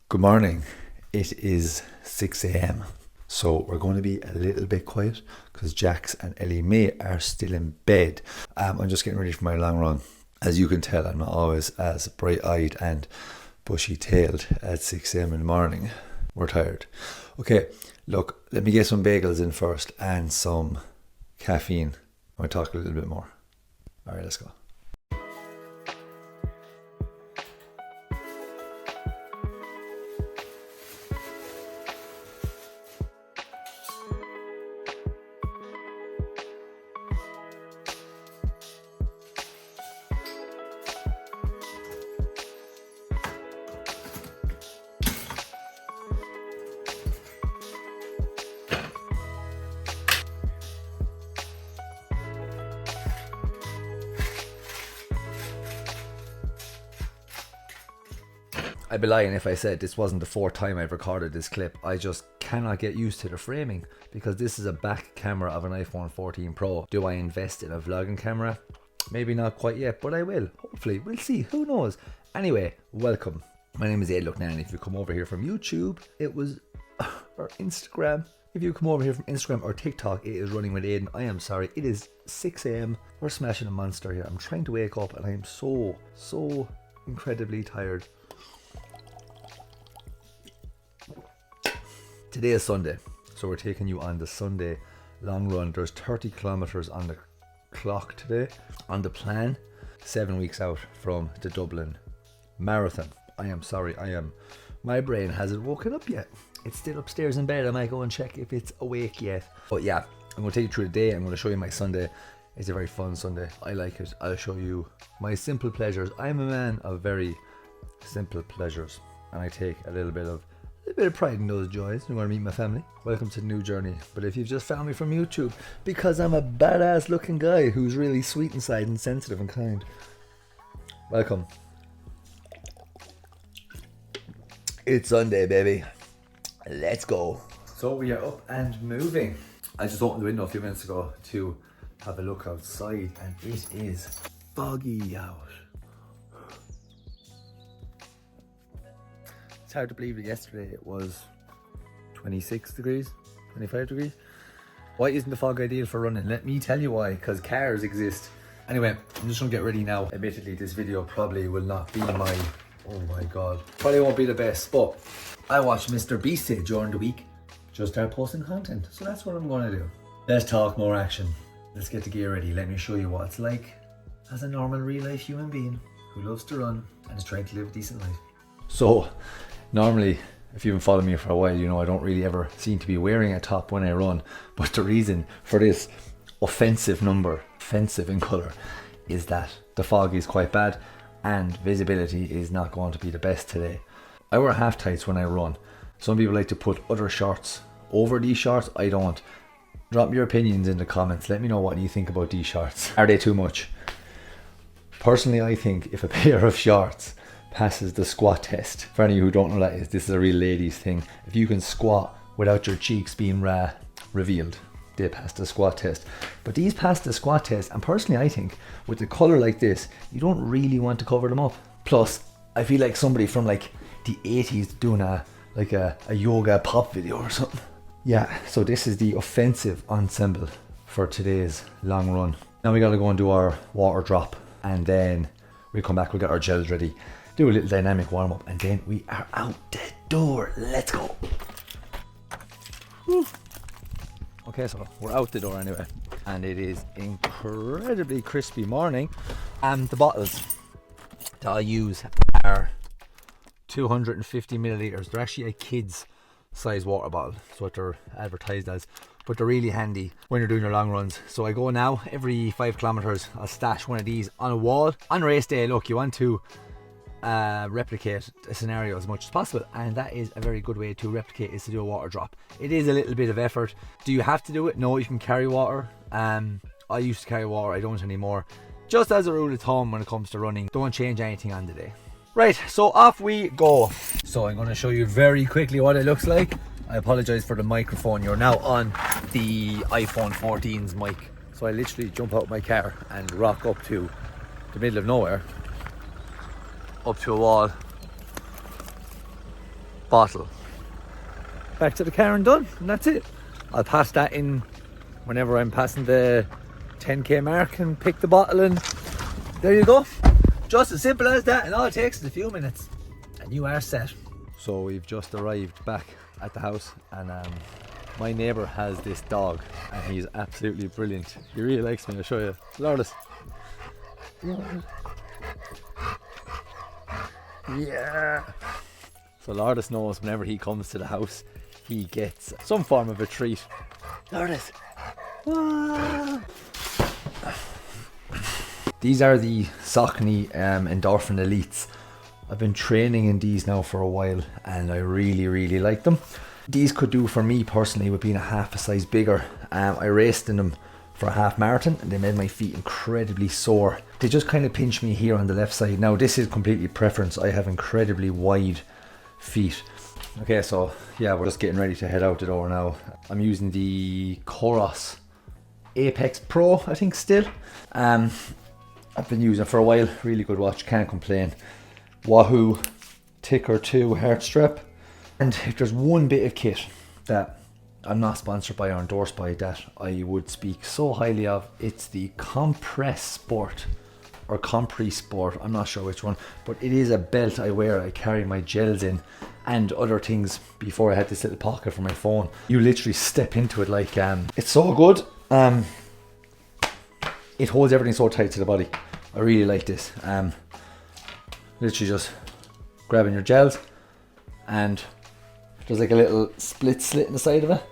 Good morning. It is 6 a.m. So we're going to be a little bit quiet because Jax and Ellie Mae are still in bed. I'm just getting ready for my long run. As you can tell, I'm not always as bright-eyed and bushy-tailed at 6 a.m. in the morning. We're tired. Okay, look, let me get some bagels in first and some caffeine. I want to talk a little bit more. All right, let's go. I'd be lying if I said this wasn't the fourth time I've recorded this clip. I just cannot get used to the framing because this is a back camera of an iPhone 14 Pro. Do I invest in a vlogging camera? Maybe not quite yet, but I will. Hopefully, we'll see. Who knows? Anyway, welcome. My name is Aidan Loughnane. If you come over here from YouTube, or Instagram. If you come over here from Instagram or TikTok, it is Running with Aidan. I am sorry. It is 6 a.m. We're smashing a monster here. I'm trying to wake up and I am so incredibly tired. Today is Sunday, so we're taking you on the Sunday long run. There's 30 kilometers on the clock today. On the plan, 7 weeks out from the Dublin Marathon. I am sorry, my brain hasn't woken up yet. It's still upstairs in bed. I might go and check if it's awake yet. But yeah, I'm going to take you through the day. I'm going to show you my Sunday. It's a very fun Sunday. I like it. I'll show you my simple pleasures. I'm a man of very simple pleasures, and I take a little bit of pride in those joys. You want to meet my family? Welcome to the new journey. But if you've just found me from YouTube, because I'm a badass looking guy who's really sweet inside and sensitive and kind, welcome. It's Sunday, baby. Let's go. So we are up and moving. I just opened the window a few minutes ago to have a look outside, and it is foggy out. It's hard to believe that yesterday it was 26 degrees, 25 degrees. Why isn't the fog ideal for running? Let me tell you why, because cars exist. Anyway, I'm just gonna get ready now. Admittedly, this video probably will not be oh my God. Probably won't be the best, but I watched Mr. Beast during the week. Just start posting content, so that's what I'm gonna do. Let's talk more action. Let's get the gear ready. Let me show you what it's like as a normal real life human being who loves to run and is trying to live a decent life. So, normally, if you've been following me for a while, you know I don't really ever seem to be wearing a top when I run. But the reason for this offensive in colour, is that the fog is quite bad and visibility is not going to be the best today. I wear half tights when I run. Some people like to put other shorts over these shorts. I don't. Drop your opinions in the comments. Let me know what you think about these shorts. Are they too much? Personally, I think if a pair of shorts passes the squat test. For any who don't know what that is, this is a real ladies thing. If you can squat without your cheeks being revealed, they pass the squat test. But these pass the squat test, and personally I think with the colour like this, you don't really want to cover them up. Plus, I feel like somebody from like the 80s doing a yoga pop video or something. Yeah, so this is the offensive ensemble for today's long run. Now we gotta go and do our water drop, and then we'll come back, we'll get our gels ready, do a little dynamic warm up, and then we are out the door. Let's go. Whew. Okay, so we're out the door anyway, and it is incredibly crispy morning. The bottles that I use are 250 milliliters. They're actually a kid's size water bottle, so what they're advertised as, but they're really handy when you're doing your long runs. So I go now every 5 kilometers, I'll stash one of these on a wall. On race day, look, you want to replicate a scenario as much as possible, and that is a very good way to replicate, is to do a water drop. It is a little bit of effort. Do you have to do it? No, you can carry water. I used to carry water, I don't anymore. Just as a rule of thumb when it comes to running, don't change anything on the day. Right, so off we go. So I'm going to show you very quickly what it looks like. I apologize for the microphone. You're now on the iPhone 14's mic. So I literally jump out of my car and rock up to the middle of nowhere, up to a wall, bottle. Back to the car and done, and that's it. I'll pass that in whenever I'm passing the 10k mark and pick the bottle, and there you go. Just as simple as that, and all it takes is a few minutes and you are set. So we've just arrived back at the house, and my neighbour has this dog and he's absolutely brilliant. He really likes me. I'll show you. Lourdes. Yeah. So Lourdes knows whenever he comes to the house, he gets some form of a treat. Lourdes. Ah. These are the Saucony Endorphin Elites. I've been training in these now for a while and I really like them. These could do for me personally with being a half a size bigger. I raced in them for a half marathon and they made my feet incredibly sore. They just kind of pinch me here on the left side. Now this is completely preference. I have incredibly wide feet. Okay, so yeah, we're just getting ready to head out the door now. I'm using the Coros Apex Pro, I think still. I've been using it for a while. Really good watch, can't complain. Wahoo Ticker 2 heart strap. And if there's one bit of kit that I'm not sponsored by or endorsed by that I would speak so highly of, it's the Compress Sport or Compre Sport, I'm not sure which one, but it is a belt I wear. I carry my gels in and other things. Before I had this little pocket for my phone, you literally step into it like it's so good. It holds everything so tight to the body. I really like this. Literally just grabbing your gels, and there's like a little split slit in the side of it.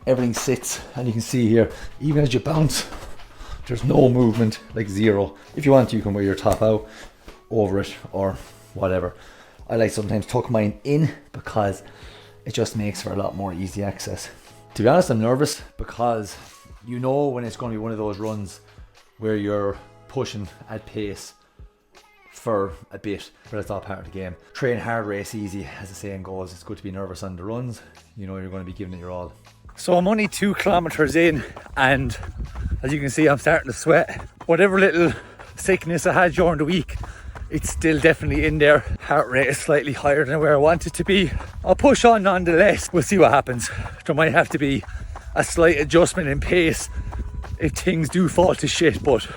Everything sits, and you can see here, even as you bounce, there's no movement, like zero. If you want, you can wear your top out over it or whatever. I like sometimes tuck mine in because it just makes for a lot more easy access. To be honest, I'm nervous because you know when it's going to be one of those runs where you're pushing at pace for a bit, but it's all part of the game. Train hard, race easy, as the saying goes. It's good to be nervous on the runs. You know you're going to be giving it your all. So I'm only 2 kilometers in, and as you can see, I'm starting to sweat. Whatever little sickness I had during the week, it's still definitely in there. Heart rate is slightly higher than where I want it to be. I'll push on nonetheless. We'll see what happens. There might have to be a slight adjustment in pace if things do fall to shit, but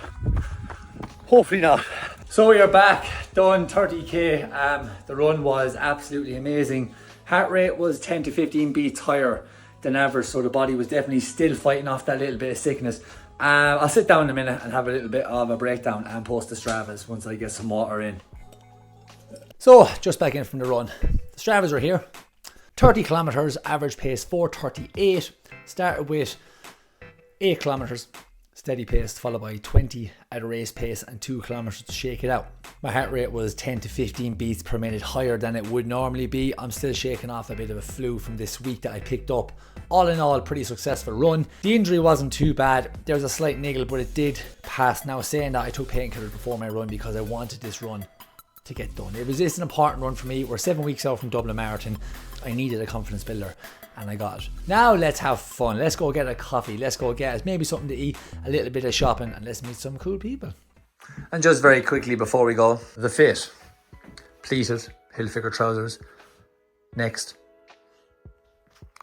hopefully not. So we are back, done 30k. The run was absolutely amazing. Heart rate was 10 to 15 beats higher than average, so the body was definitely still fighting off that little bit of sickness. I'll sit down in a minute and have a little bit of a breakdown and post the Stravas once I get some water in. So just back in from the run. The Stravas are here. 30 kilometers, average pace 4:38. Started with 8 kilometers. Steady pace, followed by 20 at a race pace and 2 kilometers to shake it out. My heart rate was 10 to 15 beats per minute higher than it would normally be. I'm still shaking off a bit of a flu from this week that I picked up. All in all, pretty successful run. The injury wasn't too bad. There was a slight niggle, but it did pass. Now, saying that, I took painkillers before my run because I wanted this run to get done. It's an important run for me. We're 7 weeks out from Dublin Marathon. I needed a confidence builder, and I got it. Now let's have fun. Let's go get a coffee. Let's go get maybe something to eat, a little bit of shopping, and let's meet some cool people. And just very quickly before we go, the fit. Pleated Hilfiger trousers. Next,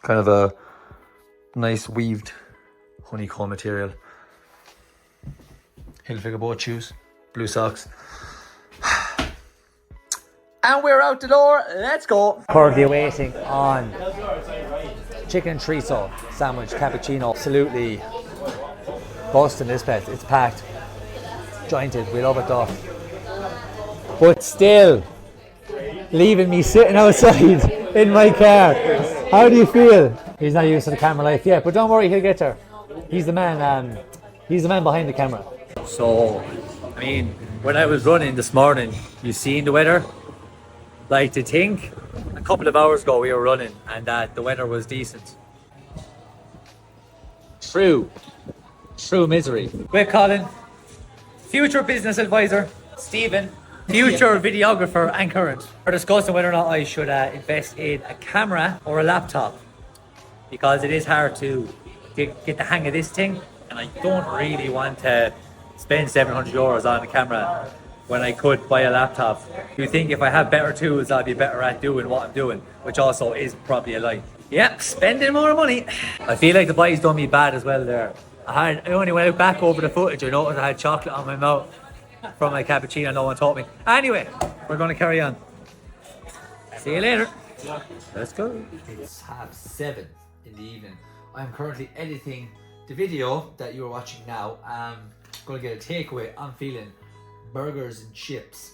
kind of a nice weaved honeycomb material. Hilfiger boat shoes, blue socks. And we're out the door. Let's go. Currently waiting on chicken chorizo sandwich, cappuccino. Absolutely busting this place. It's packed, jointed. We love it though. But still, leaving me sitting outside in my car. How do you feel? He's not used to the camera life yet, but don't worry, he'll get there. He's the man. He's the man behind the camera. So, I mean, when I was running this morning, you seen the weather? Like, to think a couple of hours ago we were running and that the weather was decent. True misery. We're Colin, future business advisor, Stephen, future videographer and current. We're discussing whether or not I should invest in a camera or a laptop, because it is hard to get the hang of this thing, and I don't really want to spend €700 on a camera when I could buy a laptop. You think if I have better tools, I'll be better at doing what I'm doing, which also is probably a lie. Yep, spending more money. I feel like the body's done me bad as well there. I only went back over the footage, I noticed I had chocolate on my mouth from my cappuccino, no one taught me. Anyway, we're going to carry on. See you later. Let's go. It's 7:30 in the evening. I'm currently editing the video that you are watching now. I'm going to get a takeaway. I'm feeling burgers and chips.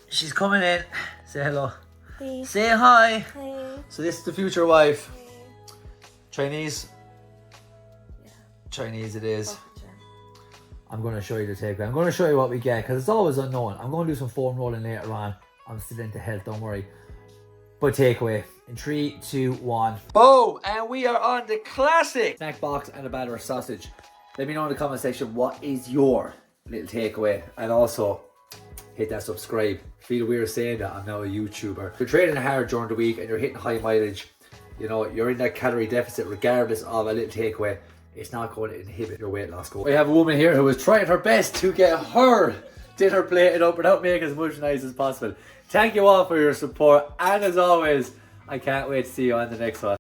She's coming in. Say hello. Hey. Say hi. Hi. So this is the future wife. Hi. Chinese. Yeah. Chinese it is. Fuck it, I'm going to show you the takeaway. I'm going to show you what we get because it's always unknown. I'm going to do some foam rolling later on. I'm still into health, don't worry. But takeaway in 3, 2, 1. Boom! And we are on the classic snack box and a batter sausage. Let me know in the comment section what is your little takeaway, and also hit that subscribe. Feel weird saying that, I'm now a YouTuber. If you're training hard during the week and you're hitting high mileage, you know, you're in that calorie deficit regardless of a little takeaway. It's not going to inhibit your weight loss goal. We have a woman here who is trying her best to get her dinner plated up without making as much noise as possible. Thank you all for your support, and as always, I can't wait to see you on the next one.